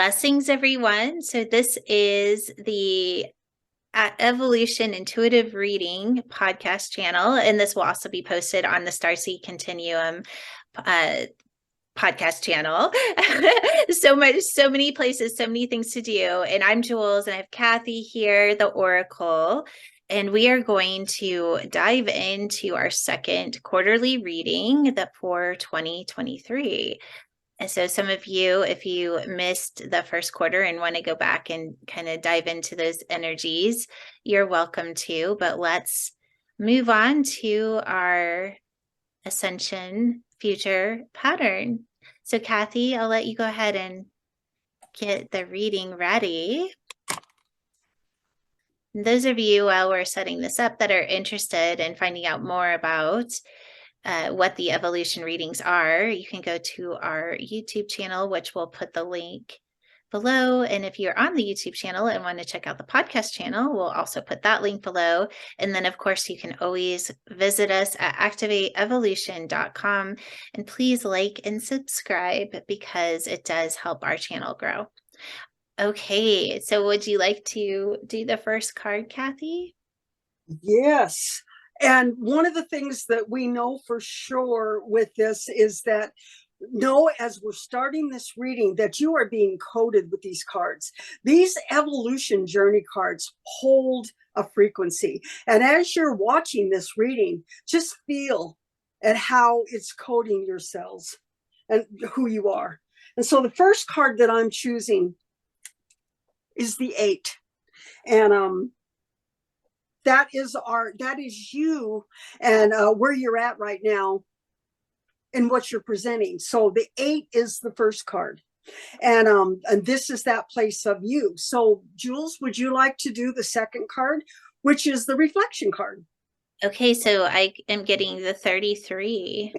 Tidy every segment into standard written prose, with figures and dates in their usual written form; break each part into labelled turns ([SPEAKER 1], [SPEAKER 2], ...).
[SPEAKER 1] Blessings, everyone. So this is the Evolution Intuitive Reading podcast channel, and this will also be posted on the Starseed Continuum podcast channel. So many places, so many things to do. And I'm Jules, and I have Kathy here, the Oracle. And we are going to dive into our second quarterly reading for 2023. And so some of you, if you missed the first quarter and want to go back and kind of dive into those energies, you're welcome to. But let's move on to our ascension future pattern. So Kathy, I'll let you go ahead and get the reading ready. And those of you, while we're setting this up, that are interested in finding out more about what the evolution readings are, you can go to our YouTube channel, which we'll put the link below. And if you're on the YouTube channel and want to check out the podcast channel, we'll also put that link below. And then, of course, you can always visit us at activateevolution.com. And please like and subscribe because it does help our channel grow. Okay, so would you like to do the first card, Kathy?
[SPEAKER 2] Yes. And one of the things that we know for sure with this is that as we're starting this reading, that you are being coded with these cards. These evolution journey cards hold a frequency. And as you're watching this reading, just feel at how it's coding your cells and who you are. And so the first card that I'm choosing is the 8. And that is you and where you're at right now and what you're presenting. So the 8 is the first card, and this is that place of you. So Jules, would you like to do the second card, which is the reflection card?
[SPEAKER 1] Okay, so I am getting the 33.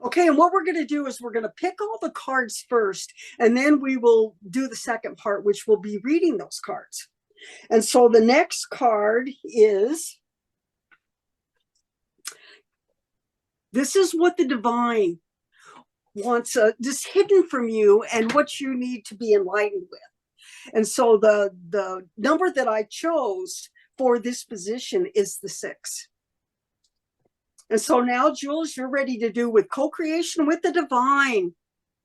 [SPEAKER 2] Okay, and what we're going to do is we're going to pick all the cards first, and then we will do the second part, which will be reading those cards. And so the next card is, this is what the divine wants, just hidden from you and what you need to be enlightened with. And so the number that I chose for this position is the 6. And so now, Jules, you're ready to do with co-creation with the divine.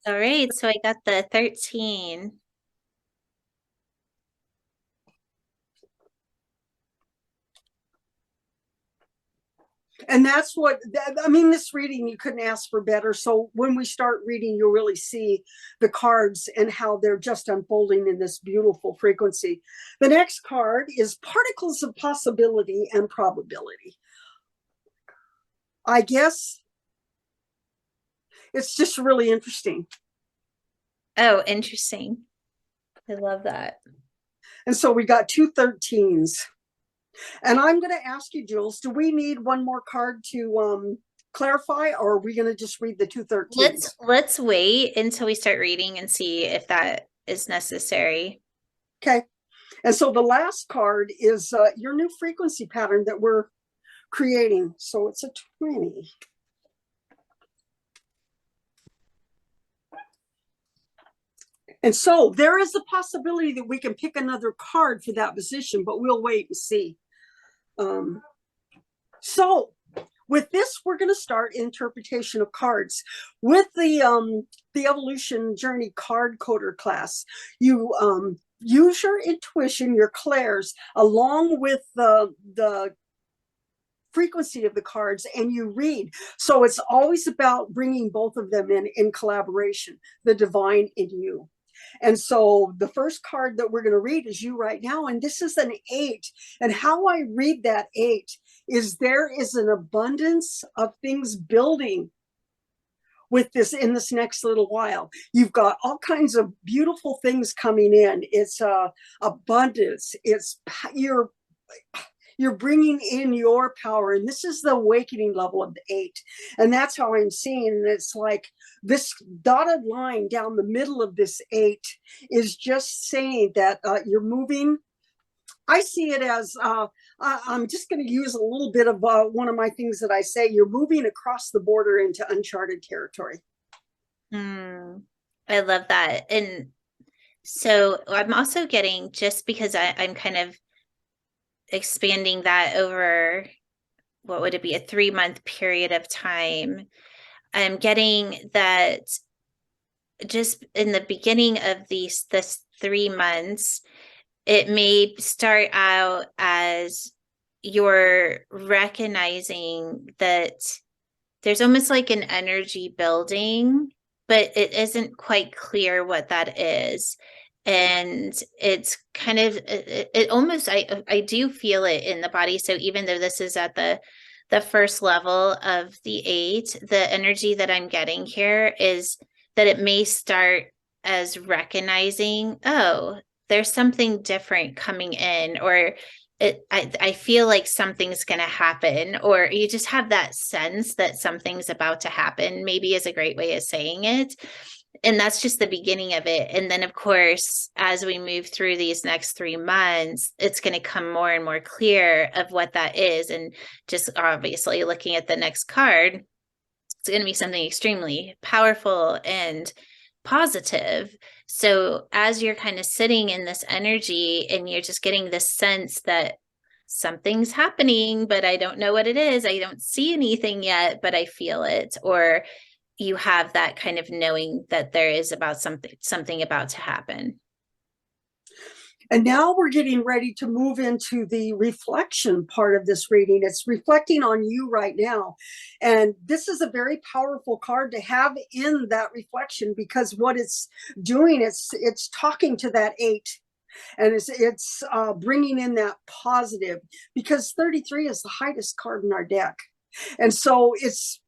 [SPEAKER 1] All right, so I got the 13.
[SPEAKER 2] And that's what, I mean, this reading, you couldn't ask for better. So when we start reading, you'll really see the cards and how they're just unfolding in this beautiful frequency. The next card is particles of possibility and probability. I guess it's just really interesting.
[SPEAKER 1] Oh, interesting. I love that.
[SPEAKER 2] And so we got 2 13s. And I'm going to ask you, Jules, do we need one more card to clarify, or are we going to just read the 2 13s?
[SPEAKER 1] Let's wait until we start reading and see if that is necessary.
[SPEAKER 2] Okay. And so the last card is your new frequency pattern that we're creating. So it's a 20. And so there is a possibility that we can pick another card for that position, but we'll wait and see. So with this, we're going to start interpretation of cards. With the Evolution Journey Card Coder class, you use your intuition, your clairs, along with the frequency of the cards, and you read. So it's always about bringing both of them in collaboration, the divine in you. And so the first card that we're going to read is you right now, and this is an 8. And how I read that 8 is there is an abundance of things building with this in this next little while. You've got all kinds of beautiful things coming in. It's abundance. It's you're bringing in your power, and this is the awakening level of the 8, and that's how I'm seeing. And it's like this dotted line down the middle of this 8 is just saying that you're moving. I see it as I'm just going to use a little bit of one of my things that I say. You're moving across the border into uncharted territory.
[SPEAKER 1] Mm, I love that. And so I'm also getting, just because I'm kind of expanding that over, what would it be, a 3 month period of time. I'm getting that just in the beginning of this 3 months, it may start out as you're recognizing that there's almost like an energy building, but it isn't quite clear what that is. And it's kind of it almost, I do feel it in the body. So even though this is at the first level of the eight, the energy that I'm getting here is that it may start as recognizing, oh, there's something different coming in, or I feel like something's going to happen, or you just have that sense that something's about to happen, maybe is a great way of saying it. And that's just the beginning of it. And then, of course, as we move through these next 3 months, it's going to come more and more clear of what that is. And just obviously looking at the next card, it's going to be something extremely powerful and positive. So as you're kind of sitting in this energy and you're just getting this sense that something's happening, but I don't know what it is. I don't see anything yet, but I feel it. Or you have that kind of knowing that there is about something about to happen.
[SPEAKER 2] And now we're getting ready to move into the reflection part of this reading. It's reflecting on you right now. And this is a very powerful card to have in that reflection, because what it's doing, it's talking to that eight, and it's bringing in that positive, because 33 is the highest card in our deck. And so it's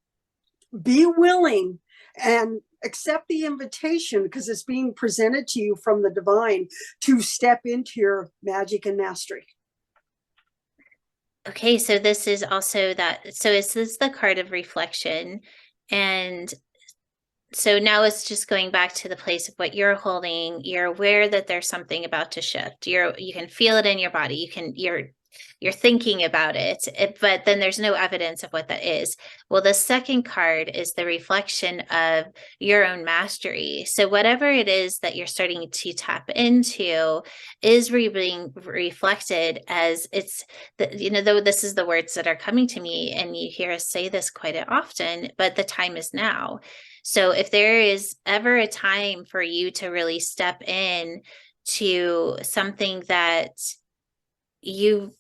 [SPEAKER 2] be willing and accept the invitation, because it's being presented to you from the divine, to step into your magic and mastery.
[SPEAKER 1] Okay, so this is also that. So is this the card of reflection? And so now it's just going back to the place of what you're holding. You're aware that there's something about to shift. You can feel it in your body. You're thinking about it, but then there's no evidence of what that is. Well, the second card is the reflection of your own mastery. So whatever it is that you're starting to tap into is being reflected as it's though this is the words that are coming to me, and you hear us say this quite often, but the time is now. So if there is ever a time for you to really step in to something that you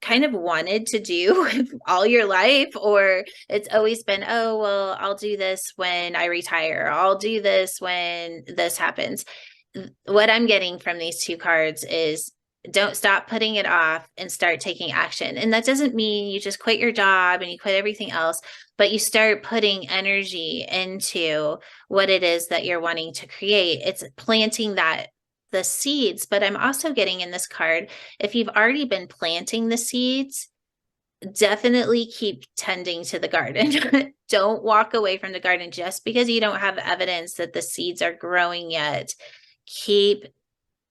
[SPEAKER 1] kind of wanted to do all your life, or it's always been, oh, well, I'll do this when I retire, I'll do this when this happens. What I'm getting from these two cards is don't stop putting it off and start taking action. And that doesn't mean you just quit your job and you quit everything else, but you start putting energy into what it is that you're wanting to create. It's planting the seeds. But I'm also getting in this card, if you've already been planting the seeds, definitely keep tending to the garden. Don't walk away from the garden just because you don't have evidence that the seeds are growing yet. Keep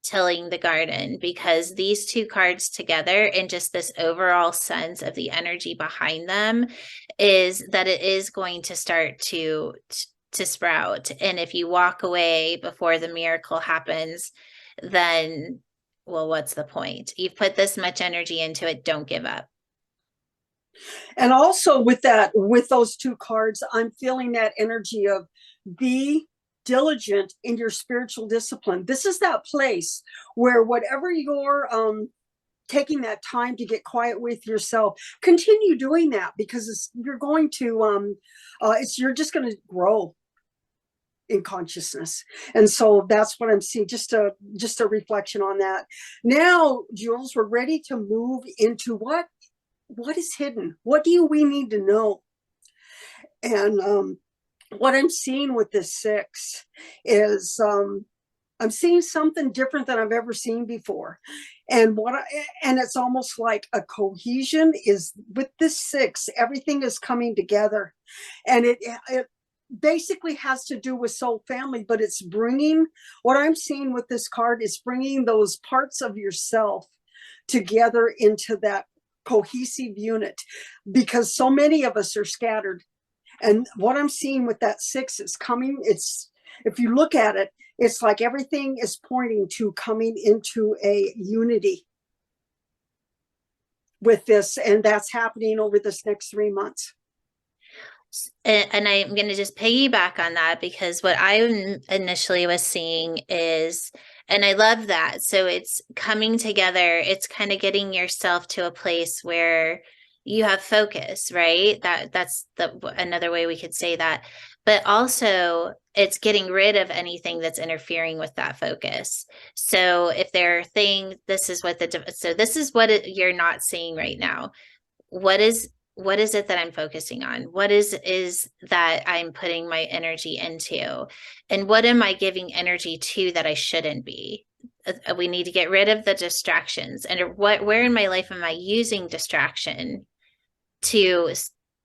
[SPEAKER 1] tilling the garden, because these two cards together and just this overall sense of the energy behind them is that it is going to start to sprout. And if you walk away before the miracle happens, then, well, what's the point? You've put this much energy into it. Don't give up.
[SPEAKER 2] And also with that, with those two cards, I'm feeling that energy of be diligent in your spiritual discipline. This is that place where whatever you're taking that time to get quiet with yourself, continue doing that, because you're going to you're just going to grow in consciousness. And so that's what I'm seeing. Just a reflection on that. Now, Jules, we're ready to move into what is hidden. What do we need to know? And what I'm seeing with this six is I'm seeing something different than I've ever seen before. And it's almost like a cohesion is with this six. Everything is coming together, and it basically has to do with soul family, but it's bringing, what I'm seeing with this card is bringing those parts of yourself together into that cohesive unit, because so many of us are scattered. And what I'm seeing with that six is coming, it's If you look at it, it's like everything is pointing to coming into a unity with this, and that's happening over this next 3 months.
[SPEAKER 1] And I'm going to just piggyback on that, because what I initially was seeing is, and I love that. So it's coming together. It's kind of getting yourself to a place where you have focus, right? That's another way we could say that. But also it's getting rid of anything that's interfering with that focus. So if there are things, this is what you're not seeing right now. What is it that I'm focusing on? What is that I'm putting my energy into? And what am I giving energy to that I shouldn't be? We need to get rid of the distractions. And where in my life am I using distraction to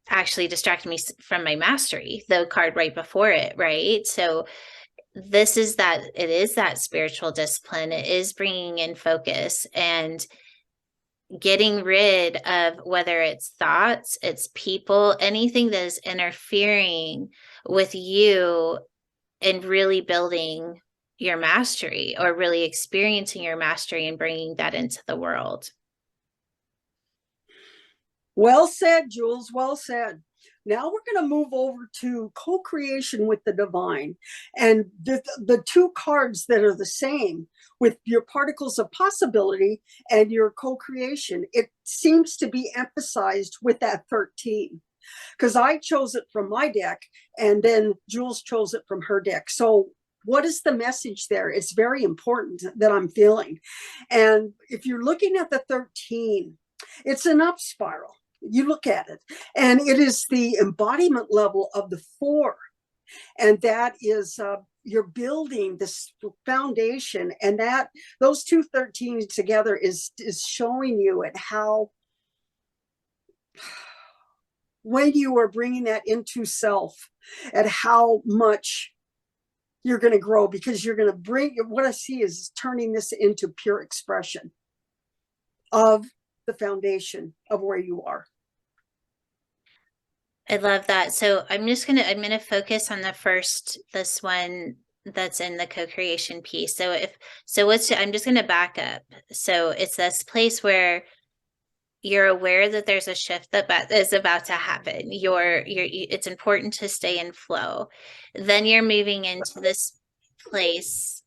[SPEAKER 1] actually distract me from my mastery? The card right before it, right? So it is that spiritual discipline. It is bringing in focus and getting rid of, whether it's thoughts, it's people, anything that is interfering with you and really building your mastery, or really experiencing your mastery and bringing that into the world.
[SPEAKER 2] Well said, Jules. Well said. Now we're going to move over to co-creation with the divine. And the two cards that are the same with your particles of possibility and your co-creation, it seems to be emphasized with that 13. Because I chose it from my deck, and then Jules chose it from her deck. So what is the message there? It's very important that I'm feeling. And if you're looking at the 13, it's an up spiral. You look at it, and it is the embodiment level of the 4. And that is you're building this foundation, and that those two 13s together is showing you at how, when you are bringing that into self, at how much you're going to grow, because you're going to bring, what I see is turning this into pure expression of the foundation of where you are.
[SPEAKER 1] I love that. So I'm going to focus on this one that's in the co-creation piece. I'm just going to back up. So it's this place where you're aware that there's a shift that is about to happen. It's important to stay in flow. Then you're moving into this place.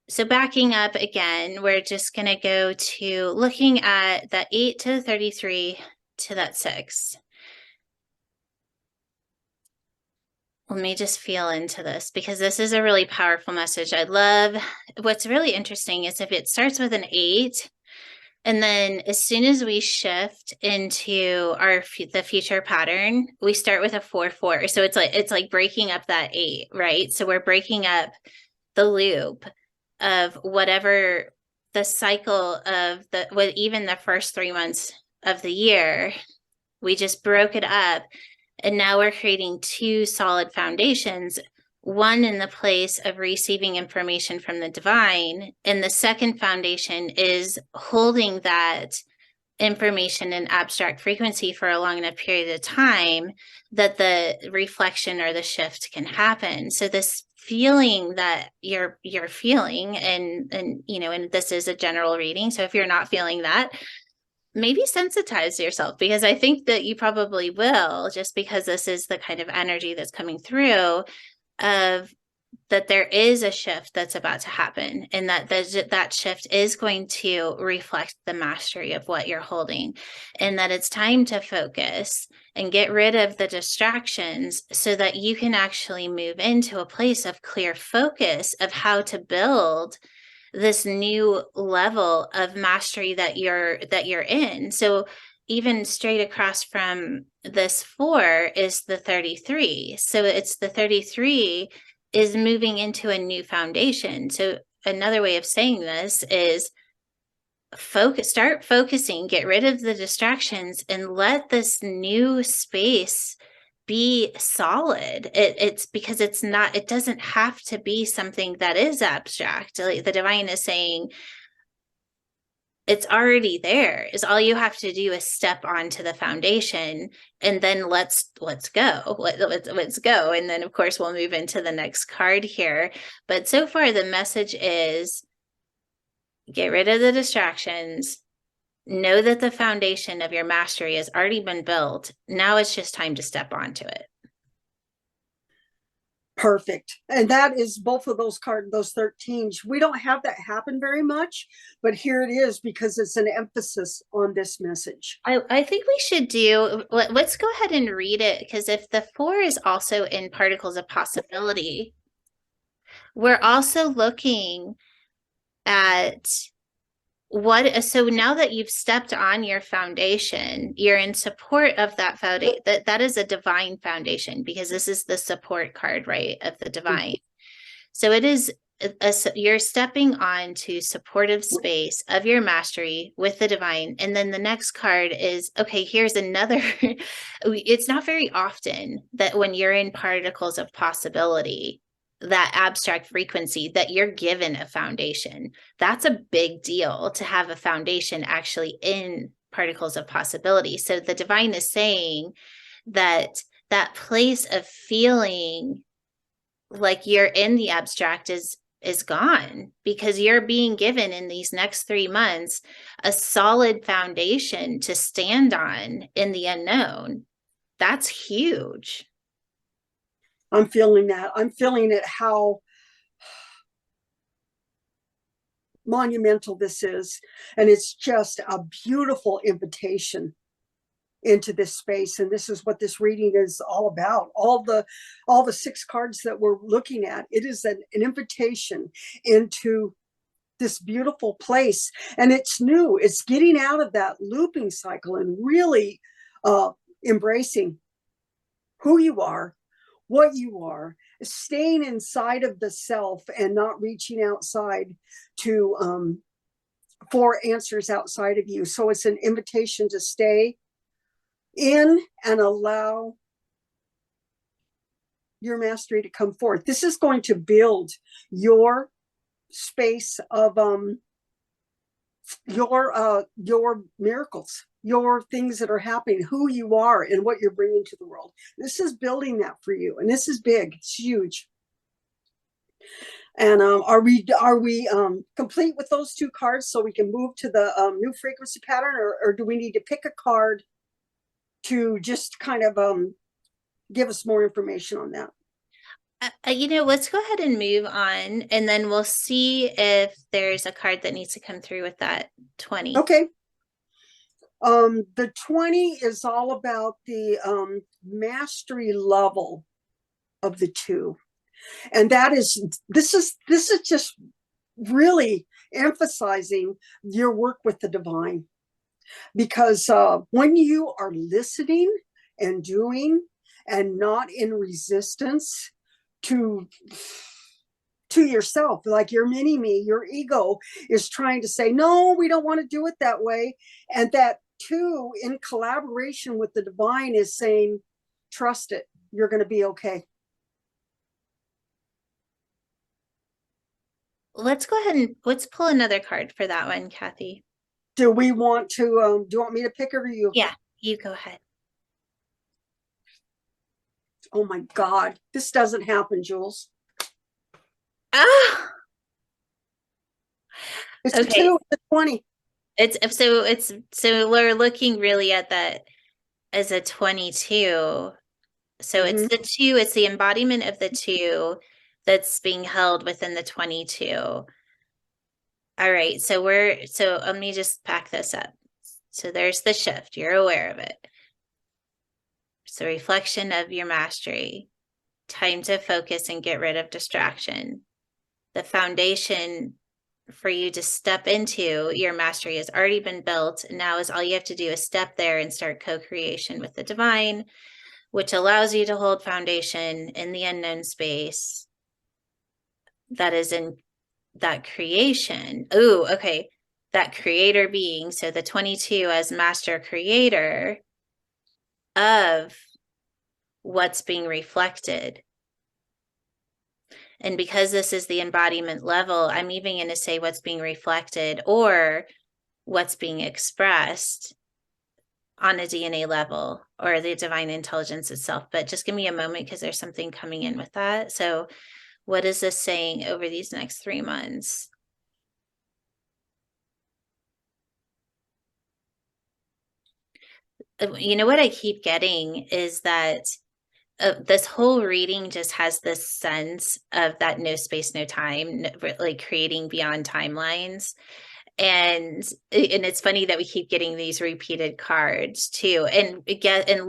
[SPEAKER 1] So backing up again, we're just going to go to looking at that 8 to 33 to that 6. Let me just feel into this, because this is a really powerful message. I love, what's really interesting is if it starts with an 8, and then as soon as we shift into the future pattern, we start with a 4-4. So it's like breaking up that 8, right? So we're breaking up the loop of whatever the cycle of even the first 3 months of the year. We just broke it up, and now we're creating 2 solid foundations, one in the place of receiving information from the divine, and the second foundation is holding that information in abstract frequency for a long enough period of time that the reflection or the shift can happen. So this feeling that you're feeling, and and this is a general reading, so if you're not feeling that, maybe sensitize yourself, because I think that you probably will, just because this is the kind of energy that's coming through, of that there is a shift that's about to happen, and that shift is going to reflect the mastery of what you're holding, and that it's time to focus and get rid of the distractions so that you can actually move into a place of clear focus of how to build this new level of mastery that you're in. So even straight across from this 4 is the 33. So it's the 33 is moving into a new foundation. So another way of saying this is start focusing, get rid of the distractions, and let this new space be solid. It's because it doesn't have to be something that is abstract. Like the divine is saying, It's already there. Is all you have to do is step onto the foundation, and then let's go. Let's go. And then of course we'll move into the next card here. But so far the message is get rid of the distractions. Know that the foundation of your mastery has already been built. Now it's just time to step onto it.
[SPEAKER 2] Perfect. And that is both of those cards, those 13s. We don't have that happen very much, but here it is because it's an emphasis on this message.
[SPEAKER 1] I think we should do, let's go ahead and read it, because if the 4 is also in particles of possibility, we're also looking at so now that you've stepped on your foundation, you're in support of that foundation. That is a divine foundation, because this is the support card, right, of the divine. So it is you're stepping onto supportive space of your mastery with the divine. And then the next card is, okay, here's another. It's not very often that when you're in particles of possibility, that abstract frequency, that you're given a foundation. That's a big deal to have a foundation actually in particles of possibility. So the divine is saying that that place of feeling like you're in the abstract is gone, because you're being given in these next 3 months a solid foundation to stand on in the unknown. That's huge.
[SPEAKER 2] I'm feeling that. I'm feeling it, how monumental this is. And it's just a beautiful invitation into this space. And this is what this reading is all about. All the 6 cards that we're looking at, it is an invitation into this beautiful place. And it's new. It's getting out of that looping cycle and really embracing who you are, what you are, staying inside of the self and not reaching outside to for answers outside of you. So it's an invitation to stay in and allow your mastery to come forth. This is going to build your space of your miracles, your things that are happening, who you are and what you're bringing to the world. This is building that for you, and this is big. It's huge. And are we complete with those 2 cards, so we can move to the new frequency pattern, or do we need to pick a card to just kind of give us more information on that?
[SPEAKER 1] Let's go ahead and move on, and then we'll see if there's a card that needs to come through with that 20.
[SPEAKER 2] Okay. The 20 is all about the mastery level of the 2. And this is just really emphasizing your work with the divine. Because when you are listening and doing and not in resistance to yourself, like your mini me, your ego is trying to say, no, we don't want to do it that way. And that 2, in collaboration with the divine, is saying, trust it, you're going to be okay.
[SPEAKER 1] Let's go ahead and let's pull another card for that one, Kathy.
[SPEAKER 2] Do we want to, do you want me to pick it, or you?
[SPEAKER 1] Yeah, you go ahead.
[SPEAKER 2] Oh my God, this doesn't happen, Jules.
[SPEAKER 1] Ah,
[SPEAKER 2] It's
[SPEAKER 1] okay.
[SPEAKER 2] 2, it's 20.
[SPEAKER 1] So we're looking really at that as a 22. So it's the 2, it's the embodiment of the 2 that's being held within the 22. All right, so let me just pack this up. So there's the shift, you're aware of it. It's the reflection of your mastery. Time to focus and get rid of distraction. The foundation for you to step into your mastery has already been built. Now is all you have to do is step there and start co-creation with the divine, which allows you to hold foundation in the unknown space that is in that creation. Oh, okay. That creator being. So the 22 as master creator of what's being reflected. And because this is the embodiment level, I'm even going to say what's being reflected, or what's being expressed on a DNA level or the divine intelligence itself. But just give me a moment because there's something coming in with that. So, what is this saying over these next 3 months? You know what I keep getting is that this whole reading just has this sense of that no space, no time, like creating beyond timelines. And it's funny that we keep getting these repeated cards too. And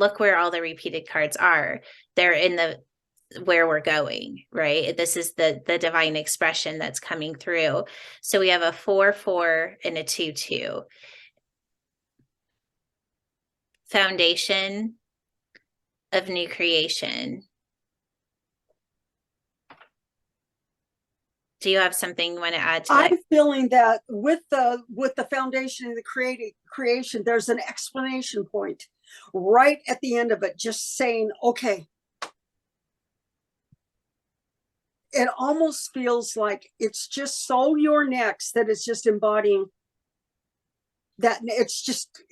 [SPEAKER 1] look where all the repeated cards are. They're in the where we're going, right? This is the divine expression that's coming through. So we have a 4-4 and a 2-2. Foundation of new creation. Do you have something you want to add to that?
[SPEAKER 2] I'm feeling that with the foundation and the creation, there's an explanation point right at the end of it, just saying, okay. It almost feels like it's just so your next that it's just embodying that. It's just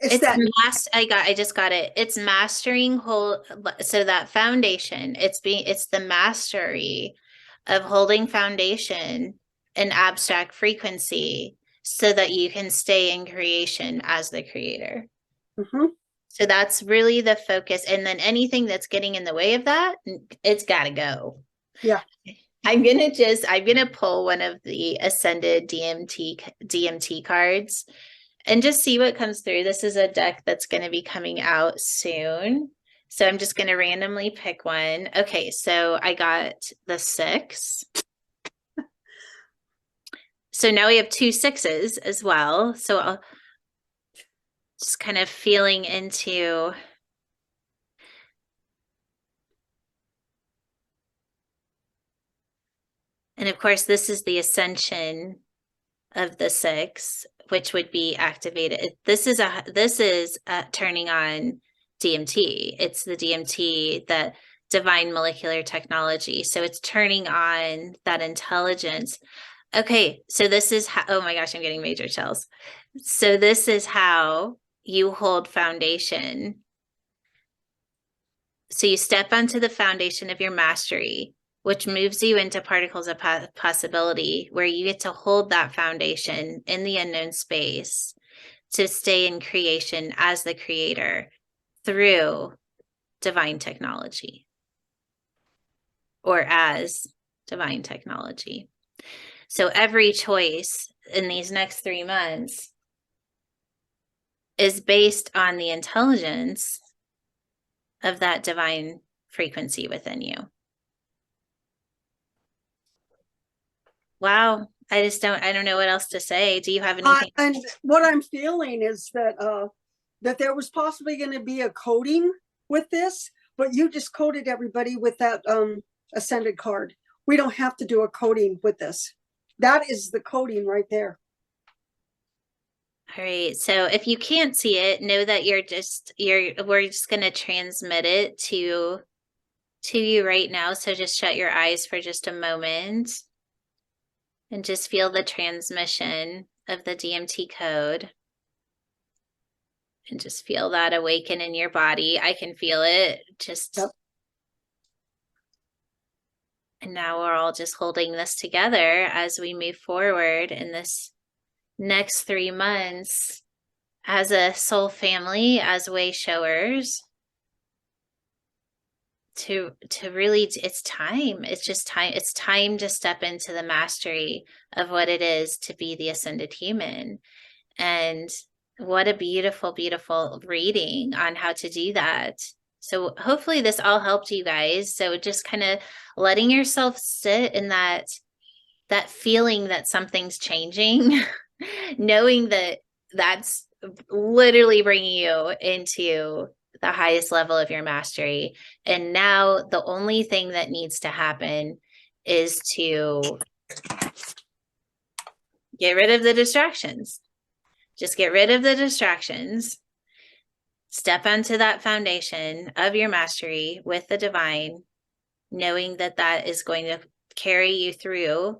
[SPEAKER 1] I just got it. It's mastering whole, so that foundation, it's the mastery of holding foundation and abstract frequency so that you can stay in creation as the creator.
[SPEAKER 2] Mm-hmm.
[SPEAKER 1] So that's really the focus. And then anything that's getting in the way of that, it's got to go.
[SPEAKER 2] Yeah.
[SPEAKER 1] I'm gonna pull one of the ascended DMT cards and just see what comes through. This is a deck that's going to be coming out soon. So I'm just going to randomly pick one. Okay, so I got the 6. So now we have 2 6s as well. So I'll just kind of feeling into. And of course, this is the ascension of the 6, which would be activated. This is turning on DMT. It's the DMT, the divine molecular technology. So it's turning on that intelligence. Okay, so this is how, oh my gosh, I'm getting major chills. So this is how you hold foundation. So you step onto the foundation of your mastery, which moves you into particles of possibility, where you get to hold that foundation in the unknown space to stay in creation as the creator through divine technology or as divine technology. So every choice in these next 3 months is based on the intelligence of that divine frequency within you. Wow. I don't know what else to say. Do you have anything?
[SPEAKER 2] And what I'm feeling is that there was possibly going to be a coding with this, but you just coded everybody with that ascended card. We don't have to do a coding with this. That is the coding right there.
[SPEAKER 1] All right. So if you can't see it, know that we're just going to transmit it to you right now. So just shut your eyes for just a moment and just feel the transmission of the DMT code. And just feel that awaken in your body. I can feel it.
[SPEAKER 2] Yep.
[SPEAKER 1] And now we're all just holding this together as we move forward in this next 3 months as a soul family, as way showers. To really, it's time. It's just time. It's time to step into the mastery of what it is to be the ascended human. And what a beautiful, beautiful reading on how to do that. So hopefully this all helped you guys. So just kind of letting yourself sit in that feeling that something's changing, knowing that that's literally bringing you into the highest level of your mastery. And now the only thing that needs to happen is to get rid of the distractions. Just get rid of the distractions. Step onto that foundation of your mastery with the divine, knowing that that is going to carry you through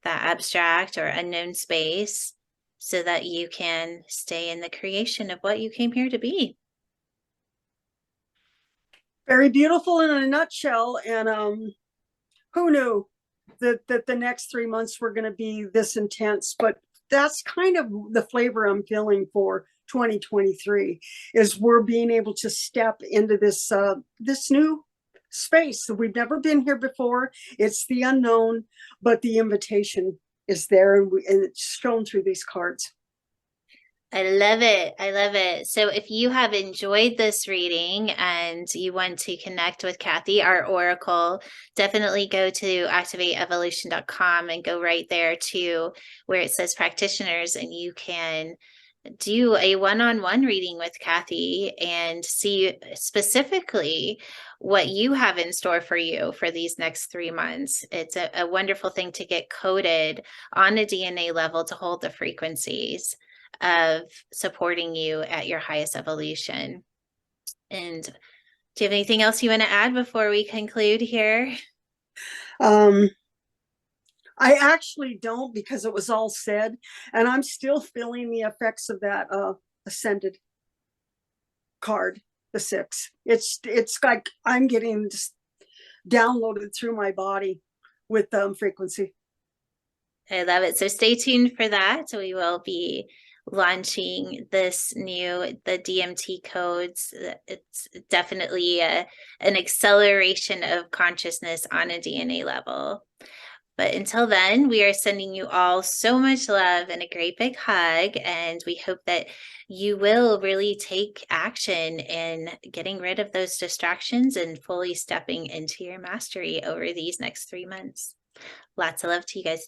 [SPEAKER 1] that abstract or unknown space so that you can stay in the creation of what you came here to be.
[SPEAKER 2] Very beautiful in a nutshell. And who knew that the next 3 months were going to be this intense? But that's kind of the flavor I'm feeling for 2023, is we're being able to step into this new space. We've never been here before. It's the unknown, but the invitation is there, and it's shown through these cards.
[SPEAKER 1] I love it. I love it. So if you have enjoyed this reading and you want to connect with Kathy, our oracle, definitely go to activateevolution.com and go right there to where it says practitioners, and you can do a one-on-one reading with Kathy and see specifically what you have in store for you for these next 3 months. It's a wonderful thing to get coded on a DNA level to hold the frequencies of supporting you at your highest evolution. And do you have anything else you want to add before we conclude here?
[SPEAKER 2] Um, I actually don't, because it was all said, and I'm still feeling the effects of that ascended card, the 6. It's like I'm getting just downloaded through my body with frequency.
[SPEAKER 1] I love it. So stay tuned for that. So we will be launching the DMT codes. It's definitely an acceleration of consciousness on a DNA level. But until then, we are sending you all so much love and a great big hug. And we hope that you will really take action in getting rid of those distractions and fully stepping into your mastery over these next 3 months. Lots of love to you guys.